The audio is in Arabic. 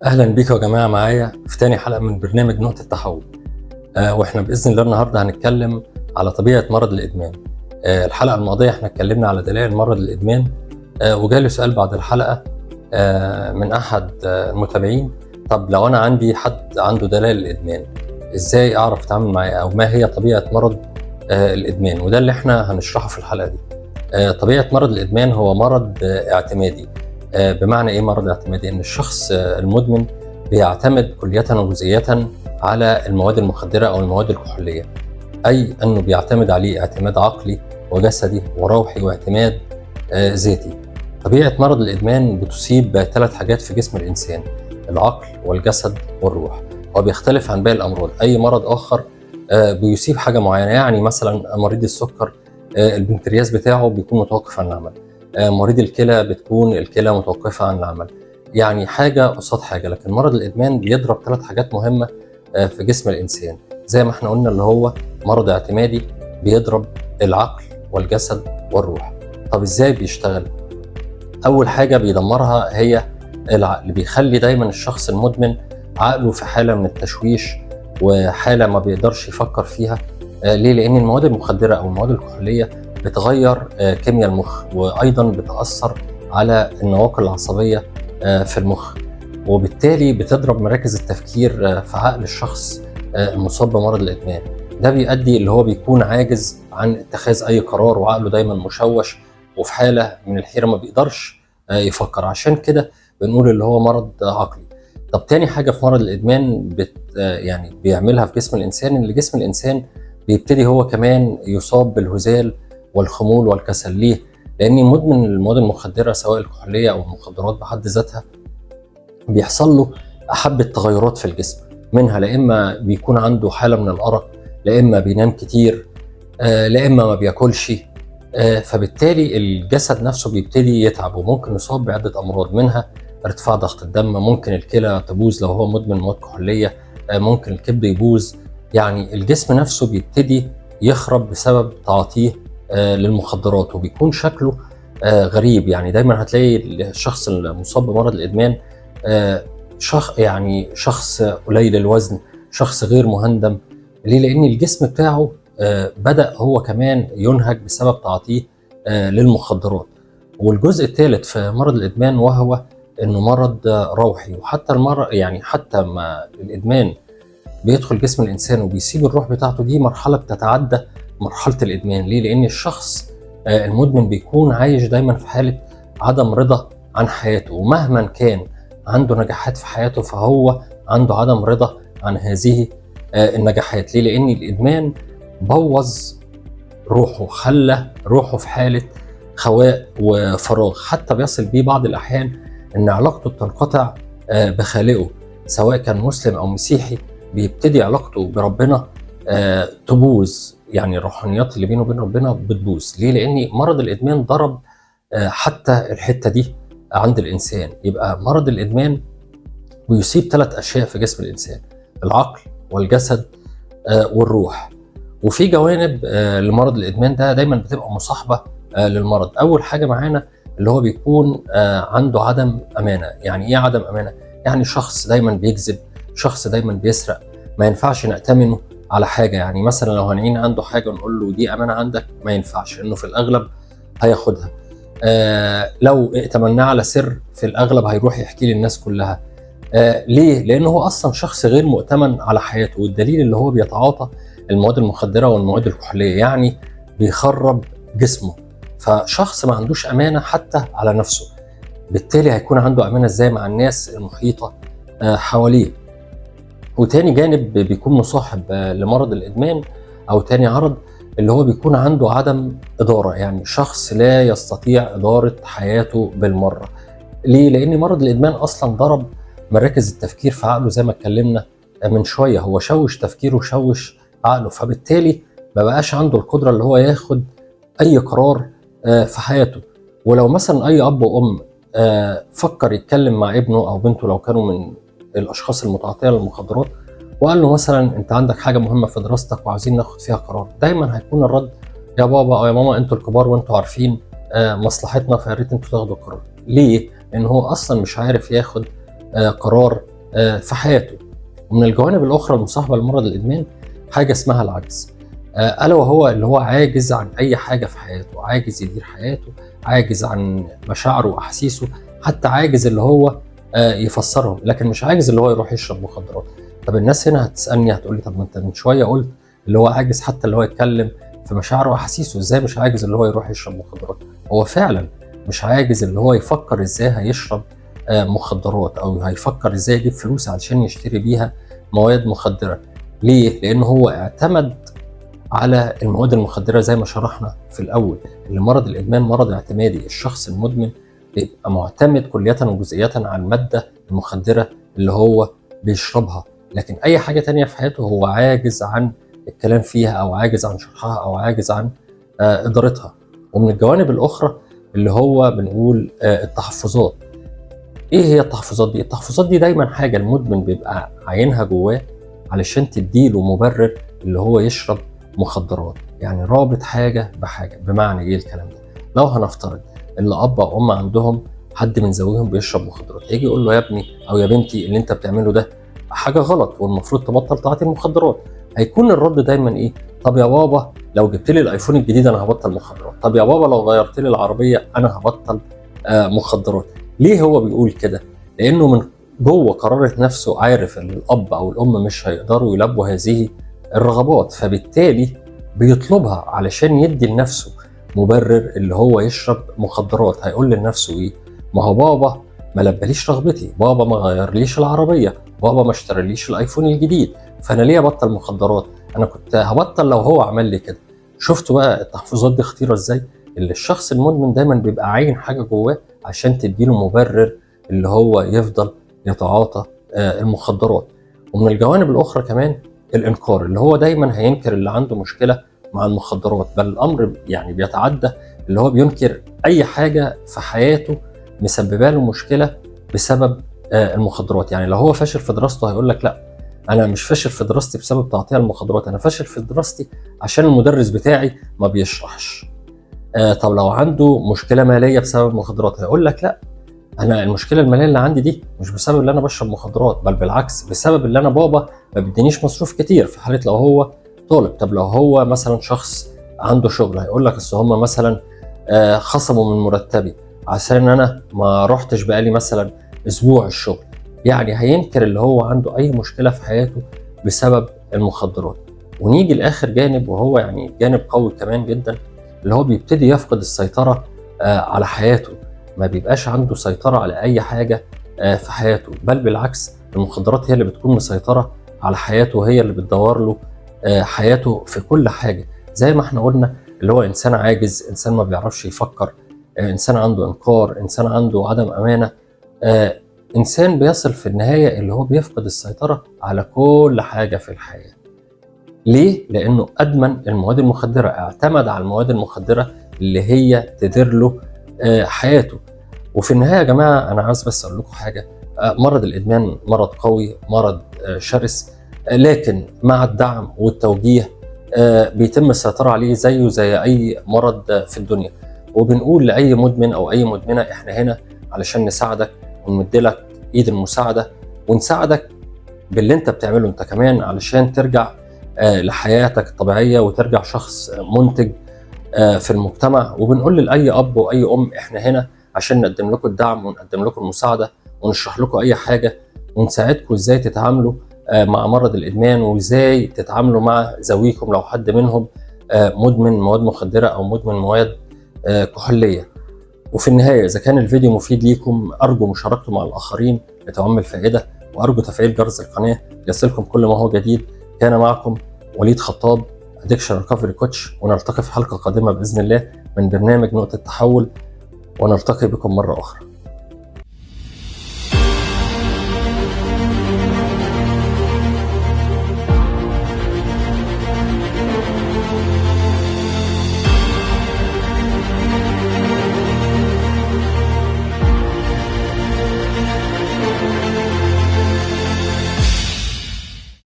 اهلا بيكم يا جماعه معايا في تاني حلقه من برنامج نقطه التحول. واحنا باذن الله النهارده هنتكلم على طبيعه مرض الادمان. الحلقه الماضيه احنا اتكلمنا على دلائل مرض الادمان. وجالي سؤال بعد الحلقه من احد المتابعين: طب لو انا عندي حد عنده دلائل الادمان، ازاي اعرف اتعامل معاه، او ما هي طبيعه مرض الادمان؟ وده اللي احنا هنشرحه في الحلقه دي. طبيعه مرض الادمان هو مرض اعتمادي. بمعنى ايه مرض اعتمادي؟ ان الشخص المدمن بيعتمد كلية وجزئية على المواد المخدرة او المواد الكحولية، اي انه بيعتمد عليه اعتماد عقلي وجسدي وروحي واعتماد ذاتي. طبيعة مرض الادمان بتصيب 3 حاجات في جسم الانسان: العقل والجسد والروح. وبيختلف عن باقي الامراض. اي مرض اخر بيصيب حاجة معينة، يعني مثلا مريض السكر البنكرياس بتاعه بيكون متوقف عن العمل، مريض الكلى بتكون الكلى متوقفة عن العمل، يعني حاجة قصاد حاجة. لكن مرض الإدمان بيضرب 3 حاجات مهمة في جسم الإنسان، زي ما احنا قلنا اللي هو مرض اعتمادي بيضرب العقل والجسد والروح. طب ازاي بيشتغل؟ أول حاجة بيدمرها هي العقل. بيخلي دايما الشخص المدمن عقله في حالة من التشويش وحالة ما بيقدرش يفكر فيها. ليه؟ لأن المواد المخدرة أو المواد الكحولية بتغير كيمياء المخ، وأيضا بتأثر على النواقل العصبية في المخ، وبالتالي بتضرب مراكز التفكير في عقل الشخص المصاب بمرض الإدمان. ده بيؤدي اللي هو بيكون عاجز عن اتخاذ أي قرار، وعقله دايما مشوش وفي حالة من الحيرة، ما بيقدرش يفكر. عشان كده بنقول اللي هو مرض عقلي. طب تاني حاجة في مرض الإدمان يعني بيعملها في جسم الإنسان، إن جسم الإنسان بيبتدي هو كمان يصاب بالهزال والخمول والكسل. ليه؟ لأن مدمن المواد المخدرة سواء الكحولية أو المخدرات بحد ذاتها بيحصل له أحب التغيرات في الجسم، منها لا إما بيكون عنده حالة من الأرق، لا إما بينام كتير، لا إما ما بياكلش. فبالتالي الجسد نفسه بيبتدي يتعب، وممكن يصاب بعدة أمراض، منها ارتفاع ضغط الدم، ممكن الكلى تبوظ لو هو مدمن مواد كحولية، ممكن الكبد يبوظ. يعني الجسم نفسه بيبتدي يخرب بسبب تعاطيه للمخدرات، وبيكون شكله غريب. يعني دايما هتلاقي الشخص المصاب بمرض الإدمان شخص قليل الوزن، شخص غير مهندم. ليه؟ لأن الجسم بتاعه بدأ هو كمان ينهج بسبب تعاطيه للمخدرات. والجزء الثالث في مرض الإدمان وهو إنه مرض روحي. وحتى المرض يعني حتى ما الإدمان بيدخل جسم الإنسان وبيسيب الروح بتاعته، دي مرحلة بتتعدى مرحلة الإدمان. ليه؟ لأن الشخص المدمن بيكون عايش دايما في حالة عدم رضا عن حياته، ومهما كان عنده نجاحات في حياته فهو عنده عدم رضا عن هذه النجاحات. ليه؟ لأن الإدمان بوظ روحه، خلى روحه في حالة خواء وفراغ، حتى بيصل بيه بعض الأحيان إن علاقته بتنقطع بخالقه، سواء كان مسلم أو مسيحي. بيبتدي علاقته بربنا تبوظ، يعني الروحانيات اللي بينه وبين ربنا بتبوظ. ليه؟ لأن مرض الإدمان ضرب حتى الحتة دي عند الإنسان. يبقى مرض الإدمان بيصيب 3 أشياء في جسم الإنسان: العقل والجسد والروح. وفي جوانب لمرض الإدمان ده دايما بتبقى مصاحبة للمرض. أول حاجة معانا اللي هو بيكون عنده عدم أمانة. يعني إيه عدم أمانة؟ يعني شخص دايما بيكذب، شخص دايما بيسرق، ما ينفعش نأتمنه على حاجة. يعني مثلا لو هنعين عنده حاجة ونقول له دي أمانة عندك، ما ينفعش، لأنه في الأغلب هياخدها. لو ائتمناه على سر في الأغلب هيروح يحكي للناس كلها. ليه؟ لأنه هو أصلا شخص غير مؤتمن على حياته، والدليل اللي هو بيتعاطى المواد المخدرة والمواد الكحولية، يعني بيخرب جسمه. فشخص ما عندوش أمانة حتى على نفسه، بالتالي هيكون عنده أمانة إزاي مع الناس المحيطة حواليه؟ وتاني جانب بيكون مصاحب لمرض الإدمان أو تاني عرض اللي هو بيكون عنده عدم إدارة. يعني شخص لا يستطيع إدارة حياته بالمرة. ليه؟ لأن مرض الإدمان أصلا ضرب مراكز التفكير في عقله، زي ما اتكلمنا من شوية. هو شوش تفكيره وشوش عقله، فبالتالي ما بقاش عنده القدرة اللي هو ياخد أي قرار في حياته. ولو مثلا أي أب وأم فكر يتكلم مع ابنه أو بنته لو كانوا من الأشخاص المتعاطية للمخدرات، وقال له مثلا أنت عندك حاجة مهمة في دراستك وعايزين ناخد فيها قرار، دايما هيكون الرد: يا بابا أو يا ماما أنتوا الكبار وأنتوا عارفين مصلحتنا، فيا ريت أنتوا تاخدوا قرار. ليه؟ لأن هو أصلا مش عارف ياخد قرار في حياته. ومن الجوانب الاخرى المصاحبه لمرض الادمان حاجه اسمها العجز، الا وهو اللي هو عاجز عن اي حاجه في حياته، عاجز يدير حياته، عاجز عن مشاعره واحاسيسه، حتى عاجز اللي هو يفسرهم، لكن مش عاجز اللي هو يروح يشرب مخدرات. طب الناس هنا هتسالني هتقول لي طب ما انت من شويه قلت اللي هو عاجز حتى اللي هو يتكلم في مشاعره واحاسيسه، ازاي مش عاجز اللي هو يروح يشرب مخدرات؟ هو فعلا مش عاجز اللي هو يفكر ازاي هيشرب مخدرات، او هيفكر ازاي يجيب فلوس علشان يشتري بيها مواد مخدره. ليه؟ لان هو اعتمد على المواد المخدره زي ما شرحنا في الاول، ان مرض الادمان مرض اعتمادي. الشخص المدمن بيبقى معتمد كلية وجزئية على الماده المخدره اللي هو بيشربها، لكن اي حاجه تانية في حياته هو عاجز عن الكلام فيها، او عاجز عن شرحها، او عاجز عن ادارتها. ومن الجوانب الاخرى اللي هو بنقول التحفظات. ايه هي التحفظات دي؟ التحفظات دي دايما حاجه المدمن بيبقى عاينها جواه علشان تديله مبرر اللي هو يشرب مخدرات، يعني رابط حاجه بحاجه. بمعنى ايه الكلام ده؟ لو هنفترض ان اب او ام عندهم حد من ذويهم بيشرب مخدرات، هيجي يقول له يا ابني او يا بنتي اللي انت بتعمله ده حاجه غلط والمفروض تبطل تعاطي المخدرات. هيكون الرد دايما ايه؟ طب يا بابا لو جبت لي الايفون الجديد انا هبطل مخدرات، طب يا بابا لو غيرت لي العربيه انا هبطل مخدرات. ليه هو بيقول كده؟ لانه من جوه قرارة نفسه عارف ان الاب او الام مش هيقدروا يلبوا هذه الرغبات، فبالتالي بيطلبها علشان يدي لنفسه مبرر اللي هو يشرب مخدرات. هيقول لنفسه ايه؟ ما هو بابا ما لبليش رغبتي، بابا ما غيرليش العربيه، بابا ما اشتريليش الايفون الجديد، فانا ليه ابطل مخدرات؟ انا كنت هبطل لو هو عمل لي كده. شفتوا بقى التحفظات دي خطيره ازاي؟ اللي الشخص المدمن دايما بيبقى عاين حاجه جواه عشان تديله مبرر اللي هو يفضل يتعاطى المخدرات. ومن الجوانب الاخرى كمان الانكار، اللي هو دايما هينكر اللي عنده مشكله مع المخدرات، بل الامر يعني بيتعدى اللي هو بينكر اي حاجه في حياته مسببه له مشكله بسبب المخدرات. يعني لو هو فاشل في دراسته هيقول لك لا انا مش فاشل في دراستي بسبب تعاطي المخدرات، انا فاشل في دراستي عشان المدرس بتاعي ما بيشرحش. طب لو عنده مشكله ماليه بسبب المخدرات هيقول لك لا انا المشكله الماليه اللي عندي دي مش بسبب اللي انا بشرب مخدرات، بل بالعكس بسبب اللي انا بابا ما بيدينيش مصروف كتير، في حاله لو هو طالب. طب لو هو مثلا شخص عنده شغل هيقول لك اصل هم مثلا خصموا من مرتبي عشان انا ما رحتش بقالي مثلا اسبوع الشغل. يعني هينكر اللي هو عنده اي مشكله في حياته بسبب المخدرات. ونيجي لاخر جانب وهو يعني جانب قوي كمان جدا، اللي هو بيبتدي يفقد السيطره على حياته، ما بيبقاش عنده سيطره على اي حاجه في حياته، بل بالعكس المخدرات هي اللي بتكون مسيطره على حياته وهي اللي بتدور له حياته في كل حاجه. زي ما احنا قلنا اللي هو انسان عاجز، انسان ما بيعرفش يفكر، انسان عنده انكار، انسان عنده عدم امانه، انسان بيصل في النهايه اللي هو بيفقد السيطره على كل حاجه في الحياه. ليه؟ لانه ادمن المواد المخدره، اعتمد على المواد المخدره اللي هي تدير له حياته. وفي النهايه يا جماعه انا عاوز بس اقول لكم حاجه، مرض الادمان مرض قوي، مرض شرس، لكن مع الدعم والتوجيه بيتم السيطره عليه زيه زي اي مرض في الدنيا. وبنقول لاي مدمن او اي مدمنه احنا هنا علشان نساعدك ونمدلك ايد المساعده، ونساعدك باللي انت بتعمله انت كمان علشان ترجع لحياتك الطبيعيه وترجع شخص منتج في المجتمع. وبنقول لاي اب واي ام احنا هنا عشان نقدم لكم الدعم ونقدم لكم المساعده ونشرح لكم اي حاجه ونساعدكم ازاي تتعاملوا مع مرض الادمان، وازاي تتعاملوا مع ذويكم لو حد منهم مدمن مواد مخدره او مدمن مواد كحوليه. وفي النهايه اذا كان الفيديو مفيد ليكم ارجو مشاركته مع الاخرين لتعم الفائده، وارجو تفعيل جرس القناه ليصلكم كل ما هو جديد. كان معكم وليد خطاب ادكشن ريكفري كوتش، ونلتقي في حلقه قادمه باذن الله من برنامج نقطه تحول، ونلتقي بكم مره اخرى.